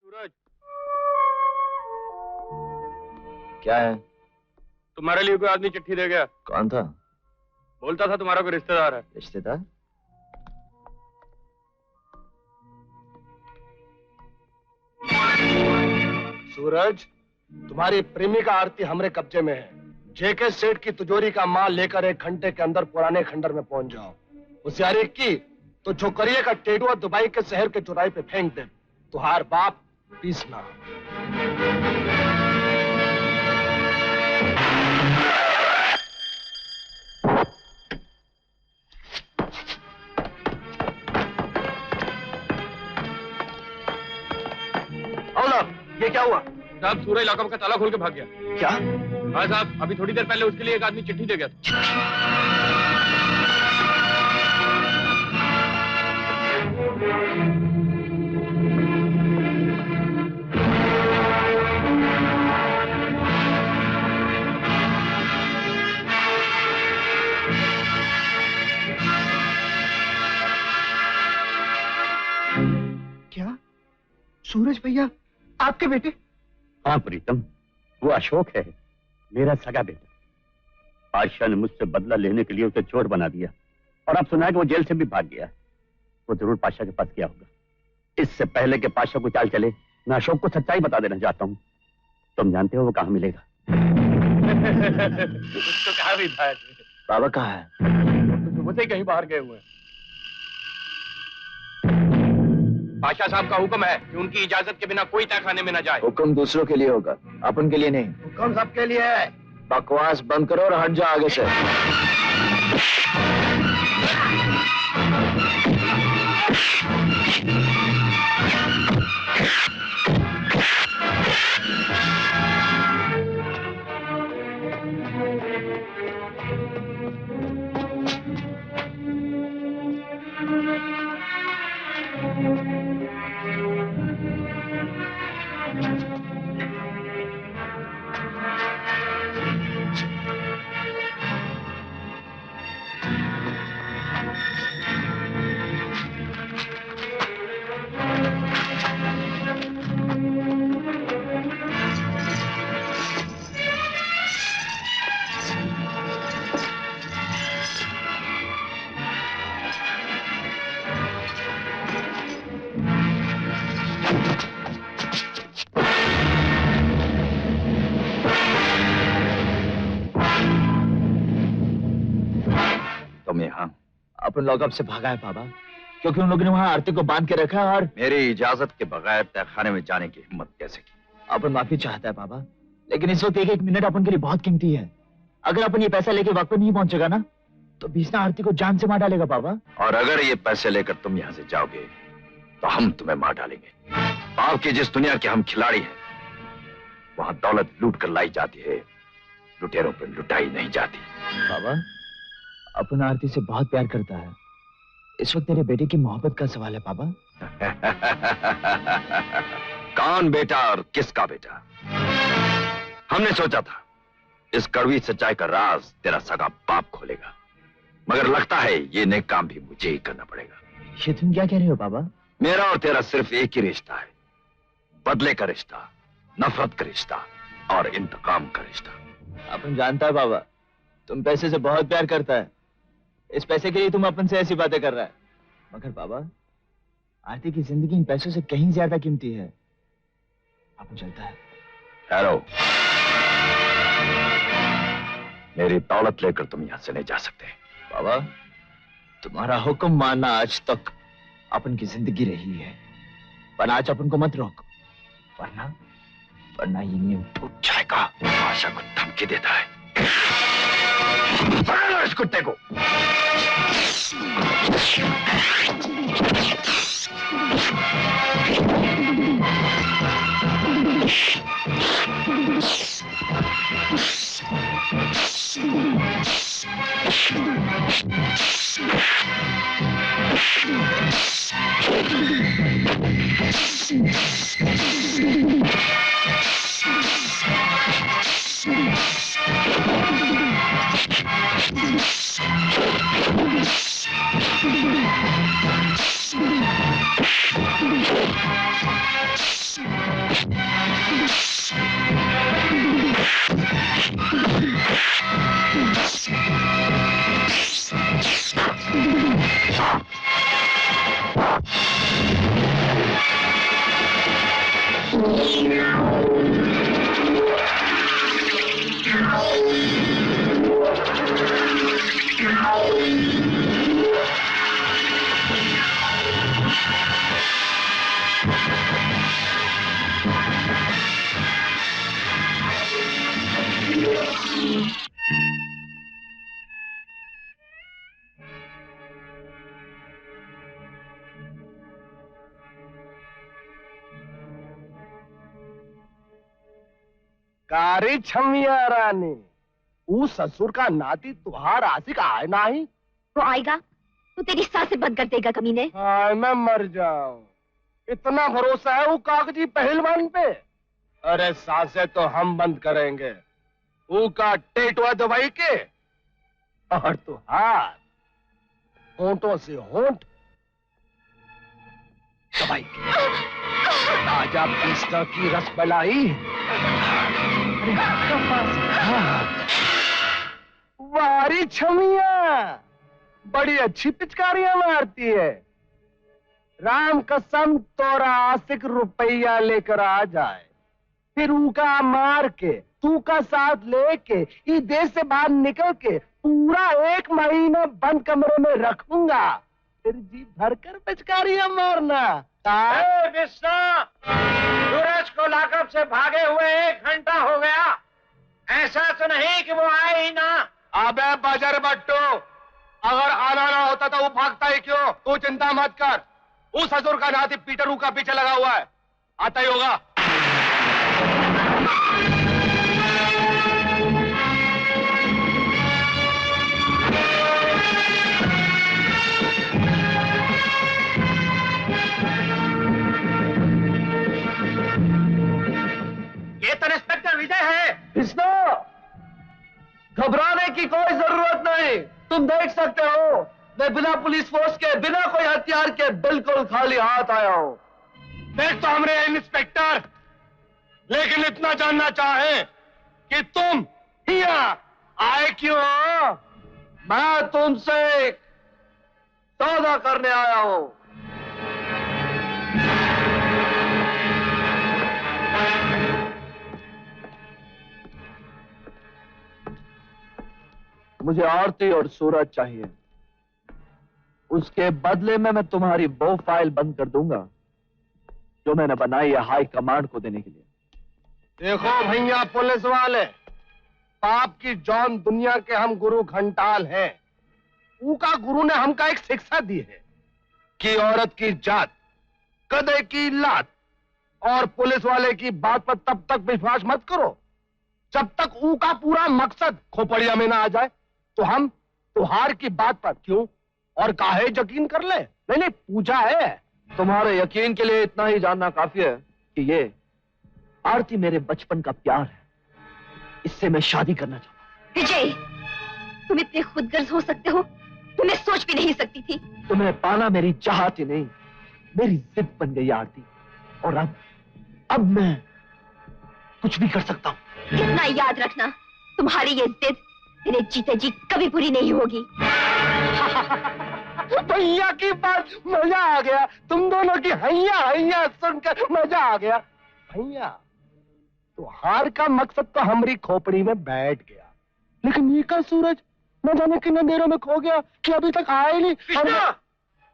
सूरज, क्या है? तुम्हारे लिए कोई आदमी चिट्ठी दे गया। कौन था? बोलता था तुम्हारा कोई रिश्तेदार है। रिश्तेदार? सूरज, तुम्हारी प्रेमिका आरती हमारे कब्जे में है। जेके सेठ की तिजोरी का माल लेकर 1 घंटे के अंदर पुराने खंडर में पहुंच जाओ। होशियारी की तो छोकरिए का टेटुआ दुबई के शहर के चौराहे पे फेंक दे। तुहार बाप पीसना। ये क्या हुआ? साहब, सूरज लॉकअप का ताला खोल के भाग गया। क्या? हाँ साहब, अभी थोड़ी देर पहले उसके लिए एक आदमी चिट्ठी दे गया था। क्या? सूरज भैया आपके बेटे? हाँ प्रीतम, वो अशोक है, मेरा सगा बेटा। बादशाह ने मुझसे बदला लेने के लिए उसे चोर बना दिया और अब सुना है कि वो जेल से भी भाग गया। वो जरूर पाशा के पास गया होगा। इससे पहले कि पाशा को चाल चले, मैं अशोक को सच्चाई बता देना चाहता हूँ। तुम जानते हो वो कहाँ मिलेगा? उसको कहा भी था। बाबा कहाँ है? सुबह से ही कहीं बाहर गए हुए हैं। बादशाह साहब का हुक्म है कि उनकी इजाजत के बिना कोई तहखाने में न जाए। हुक्म दूसरों के लिए होगा, अपन के लिए नहीं। हुक्म सबके लिए है। बकवास बंद करो और हट जाओ आगे से। तुम यहाँ? अपन लॉकअप से भागा है बाबा, क्योंकि उन लोगों ने वहाँ आरती को बांध के रखा है और मेरी इजाजत के बगैर तहखाने में जाने की हिम्मत कैसे की? अपन माफी चाहता है बाबा, लेकिन इस वक्त 1-1 मिनट अपन के लिए बहुत कीमती है। अगर अपन ये पैसा लेके वक्त पर नहीं पहुंचेगा ना, तो बीसना आरती को जान से मार डालेगा बाबा। और अगर ये पैसे लेकर तुम यहाँ से जाओगे तो हम तुम्हें मार डालेंगे। पाप की जिस दुनिया के हम खिलाड़ी हैं, वहां दौलत लूट कर लाई जाती है, लुटेरों पर लुटाई नहीं जाती। बाबा, अपन आरती से बहुत प्यार करता है। इस वक्त तेरे बेटे की मोहब्बत का सवाल है बाबा। कौन बेटा और किसका बेटा? हमने सोचा था इस कड़वी सच्चाई का राज तेरा सगा बाप खोलेगा, मगर लगता है ये नेक काम भी मुझे ही करना पड़ेगा। ये तुम क्या कह रहे हो बाबा? मेरा और तेरा सिर्फ एक ही रिश्ता है, बदले का रिश्ता, नफरत का रिश्ता और इंतकाम का रिश्ता। अपन जानता है बाबा, तुम पैसे से बहुत प्यार करता है। इस पैसे के लिए तुम अपन से ऐसी बातें कर रहा है, मगर बाबा आरती की जिंदगी इन पैसों से कहीं ज्यादा कीमती है। अपन चलता है। ठहरो, मेरी दौलत लेकर तुम यहां से नहीं जा सकते। बाबा, तुम्हारा हुक्म मानना आज तक अपन की जिंदगी रही है, पर आज अपन को मत रोक, वरना ये नियम टूट जाएगा। आशा को धमकी देता है। पकड़ लो इस कुत्ते को। कारी छमिया रानी, वो ससुर का नाती तुहार आशिक आए नहीं? वो आएगा तो तेरी सांसें बंद कर देगा कमीने। हाय मैं मर जाऊं, इतना भरोसा है वो कागजी पहलवान पे? अरे सांसें तो हम बंद करेंगे, वो का टेटवा दवाई के, और तुहार होंठों से होंठ दवाई के। ताजा पिस्ता की रसमलाई। वारी छमिया, बड़ी अच्छी पिचकारियां मारती है। राम कसम तोरा आशिक रुपया लेकर आ जाए, फिर ऊका मार के तू का साथ लेके इस देश से बाहर निकल के पूरा 1 महीना बंद कमरे में रखूंगा, फिर जी भरकर पिचकारियां मारना। सूरज को लॉकअप से भागे हुए 1 घंटा हो गया, ऐसा तो नहीं कि वो आए ही ना। अबे बजर बट्टू, अगर आना ना होता तो वो भागता ही क्यों? तू चिंता मत कर, उस ससुर का नाती पीटर का पीछे लगा हुआ है, आता ही होगा। ये तो इंस्पेक्टर विजय है। विष्णु, घबराने की कोई जरूरत नहीं, तुम देख सकते हो मैं बिना पुलिस फोर्स के, बिना कोई हथियार के बिल्कुल खाली हाथ आया हूं। देख तो हमरे इंस्पेक्टर, लेकिन इतना जानना चाहे कि तुम यहाँ आए क्यों हो? मैं तुमसे सौदा करने आया हूं। मुझे आरती और सूरज चाहिए, उसके बदले में मैं तुम्हारी वो फाइल बंद कर दूंगा जो मैंने बनाई है हाई कमांड को देने के लिए। देखो भैया पुलिस वाले, पाप की जौन दुनिया के हम गुरु घंटाल हैं, उनका गुरु ने हमका एक शिक्षा दी है कि औरत की जात, गधे की लात और पुलिस वाले की बात पर तब तक विश्वास मत करो जब तक उनका पूरा मकसद खोपड़िया में ना आ जाए। तो हम तुहार की बात पर क्यों और काहे यकीन कर ले? नहीं, पूछा है। तुम्हारे यकीन के लिए इतना ही जानना काफी है कि ये आरती मेरे बचपन का प्यार है, इससे मैं शादी करना चाहता हूं। विजय, तुम इतने खुदगर्ज हो सकते हो, तुम्हें सोच भी नहीं सकती थी। तुम्हें पाना मेरी चाहत ही नहीं, मेरी जिद बन गई आरती, और अब मैं कुछ भी कर सकता हूं। इतना याद रखना, तुम्हारी ये जिद तेरे जीते जी कभी पूरी नहीं होगी। भैया की बात, मजा आ गया, तुम दोनों की हैया हैया सुनकर मजा आ गया। भैया तो हार का मकसद तो हमारी खोपड़ी में बैठ गया, लेकिन ये का सूरज न जाने किन अंधेरों में खो गया कि अभी तक आया ही नहीं।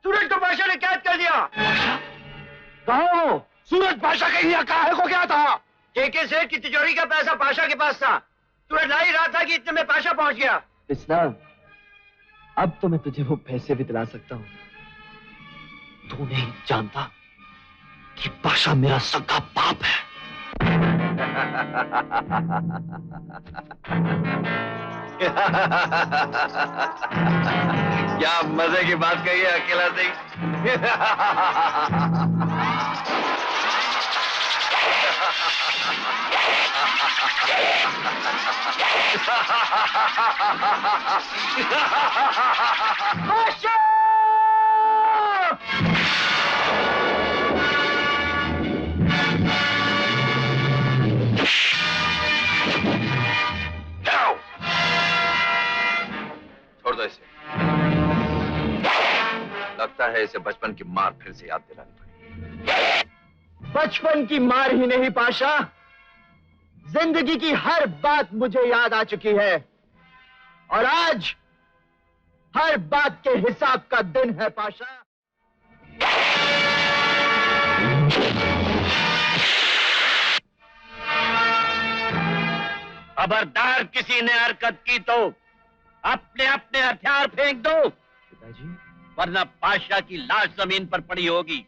सूरज को बादशाह ने कैद कर दिया। कहाँ हो? सूरज बादशाह के यहाँ काहे को गया था? केके सेठ की तिजोरी का पैसा पाशा के पास था, सूरज ला ही रहा था कि इतने में पाशा पहुंच गया। कृष्णा, अब तो मैं तुझे वो पैसे भी दिला सकता हूँ। तू नहीं जानता कि पाशा मेरा सगा बाप है। क्या मजे की बात कही है अकेला सिंह। छोड़ दो इसे, लगता है इसे बचपन की मार फिर से याद दिलानी पड़ेगी। बचपन की मार ही नहीं पाशा, जिंदगी की हर बात मुझे याद आ चुकी है, और आज हर बात के हिसाब का दिन है पाशा। खबरदार किसी ने हरकत की तो अपने अपने हथियार फेंक दो, पिताजी। वरना बादशाह की लाश जमीन पर पड़ी होगी।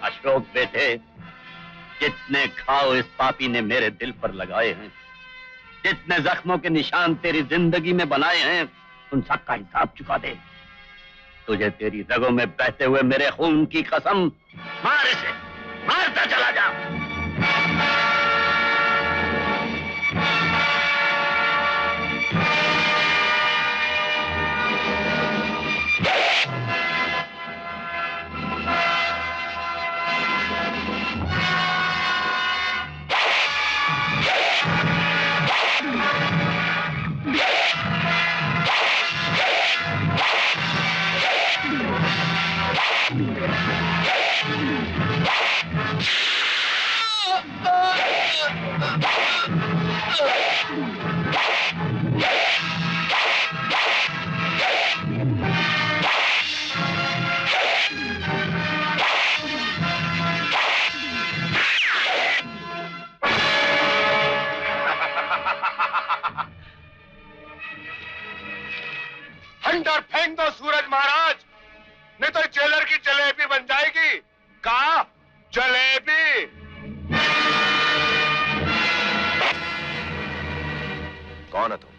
अशोक बेटे, जितने घाव इस पापी ने मेरे दिल पर लगाए हैं, जितने जख्मों के निशान तेरी जिंदगी में बनाए हैं, उन सब का हिसाब चुका दे। तुझे तेरी रगों में बहते हुए मेरे खून की कसम, मार इसे, मारता चला जा। खंडर फेंक दो सूरज महाराज, नहीं तो जेलर की जलेबी बन जाएगी। कहा जलेबी। कौन है तुम?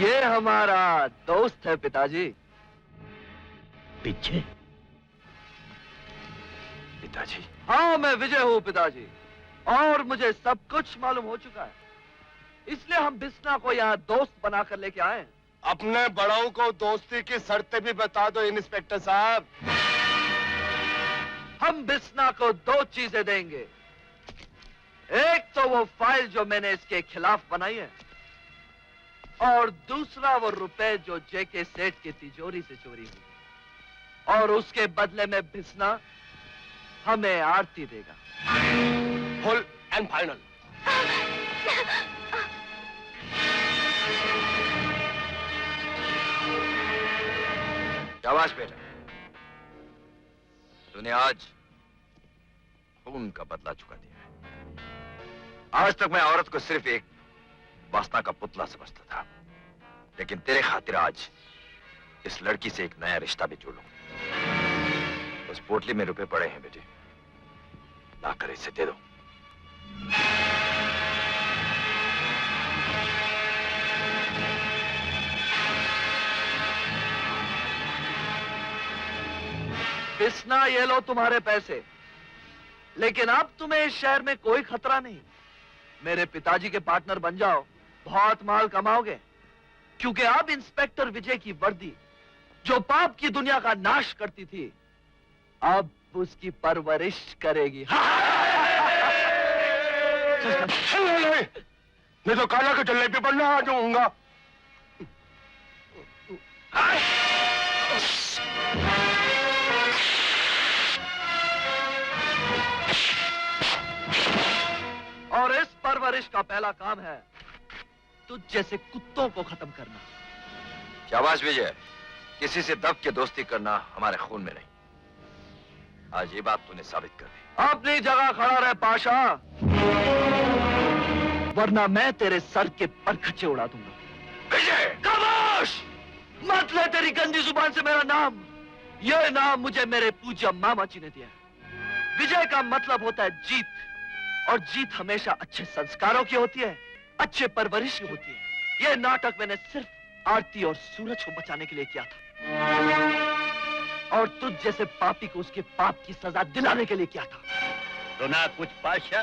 ये हमारा दोस्त है पिताजी। पीछे? पिताजी? हाँ, मैं विजय हूँ पिताजी, और मुझे सब कुछ मालूम हो चुका है, इसलिए हम बिस्ना को यहाँ दोस्त बनाकर लेके आए हैं। अपने बड़ों को दोस्ती की शर्तें भी बता दो इंस्पेक्टर साहब। हम बिस्ना को दो चीजें देंगे, एक तो वो फाइल जो मैंने इसके खिलाफ बनाई है, और दूसरा वो रुपए जो जेके सेठ की तिजोरी से चोरी हुई, और उसके बदले में बिस्ना हमें आरती देगा। Full and final. शाबाश बेटा, तूने आज खून का बदला चुका दिया। आज तक मैं औरत को सिर्फ एक वासना का पुतला समझता था, लेकिन तेरे खातिर आज इस लड़की से एक नया रिश्ता भी जोड़ूं। उस पोटली में रुपए पड़े हैं बेटे, लाकर इसे दे दो। बिस्ना, ये लो तुम्हारे पैसे, लेकिन अब तुम्हें इस शहर में कोई खतरा नहीं। मेरे पिताजी के पार्टनर बन जाओ, बहुत माल कमाओगे, क्योंकि अब इंस्पेक्टर विजय की वर्दी जो पाप की दुनिया का नाश करती थी, अब उसकी परवरिश करेगी। नहीं तो काला के जलेबी बनना आ जाऊंगा। और इस परवरिश का पहला काम है तुझ जैसे कुत्तों को खत्म करना। शाबाश विजय, किसी से दब के दोस्ती करना हमारे खून में नहीं। आज ये बात तूने साबित कर दी। अपनी जगह खड़ा रहे पाशा, वरना मैं तेरे सर के परखच्चे उड़ा दूंगा। विजय! खामोश! मत ले तेरी गंदी जुबान से मेरा नाम। यह नाम मुझे मेरे पूज्य मामा जी ने दिया है। विजय का मतलब होता है जीत, और जीत हमेशा अच्छे संस्कारों की होती है, अच्छे परवरिश की होती है। यह नाटक मैंने सिर्फ आरती और सूरज को बचाने के लिए किया था, और तुझ जैसे पापी को उसके पाप की सजा दिलाने के लिए किया था। सुना कुछ पाशा?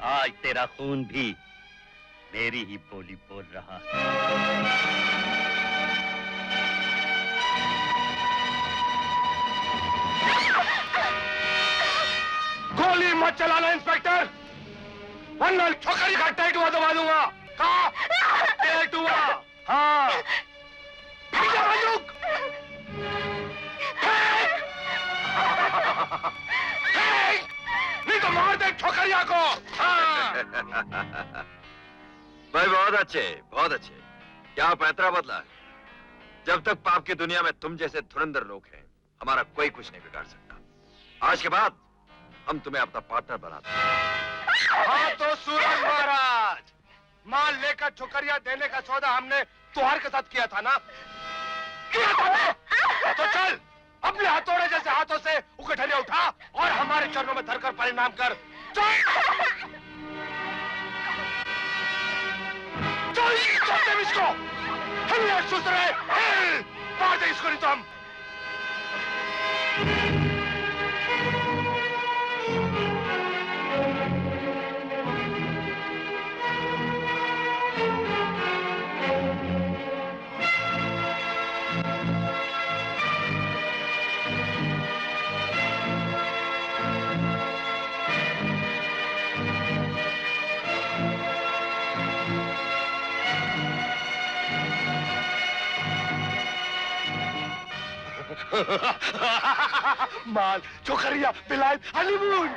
आज तेरा खून भी मेरी ही बोली बोल रहा है। गोली मत चलाना इंस्पेक्टर, वरना छोकरी का टैटुआ दबा दूंगा। कहा टैटुआ? हाँ। बंदूक। नहीं तो मार दे ठोकरिया को। हाँ। भाई बहुत अच्छे, बहुत अच्छे। क्या पैतरा बदला। जब तक पाप की दुनिया में तुम जैसे धुरंधर लोग हैं, हमारा कोई कुछ नहीं बिगाड़ सकता। आज के बाद हम तुम्हें अपना पार्टनर बनाते हैं। हाँ तो सूरज महाराज, माल लेकर ठोकरिया देने का सौदा हमने तुहार के साथ किया था ना? किया था ना? तो चल अपने हथौड़े जैसे हाथों से उकठलिया उठा और हमारे चरणों में धरकर परिणाम कर। चल चल दे इसको। हमें सुस्त रहे। मार दे इसको नहीं तो हम। माल चोखरिया बिलायत हनीमून।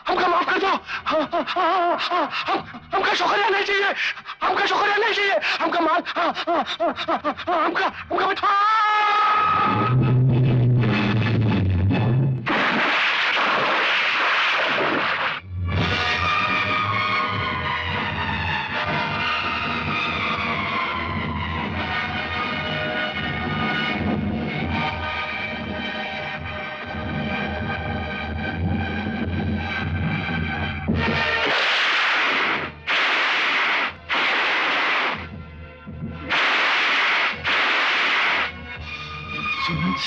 हमका माफ कर दो। हमका शुक्रिया नहीं चाहिए। हमका शुक्रिया नहीं चाहिए। हमका माल हमका हमका बता। सूरज,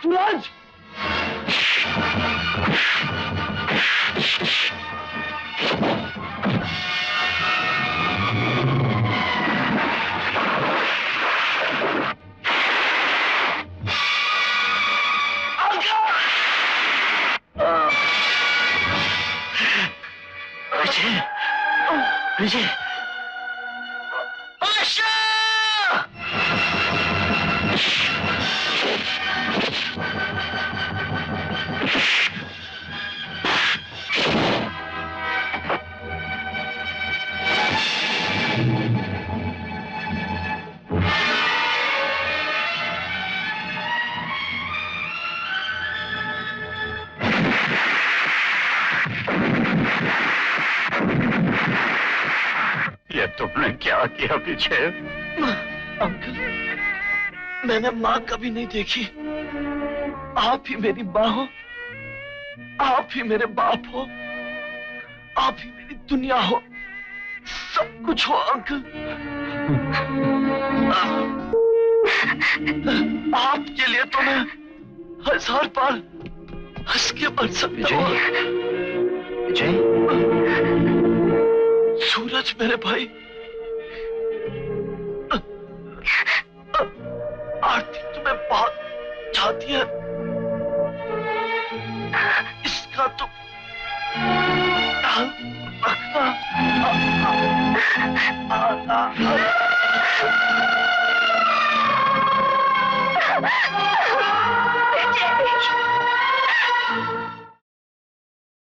सूरज! विजय, विजय, आशा! ये तुमने क्या किया विजय? अंकल, मैंने माँ कभी नहीं देखी। आप ही मेरी माँ हो, आप ही मेरे बाप हो, आप ही मेरी दुनिया हो, सब कुछ हो अंकल। आपके लिए तो मैं 1000 बार हंस के मर सकता हूँ। सूरज मेरे भाई, आरती तुम्हें बहुत चाहती है, इसका तो ध्यान रखना।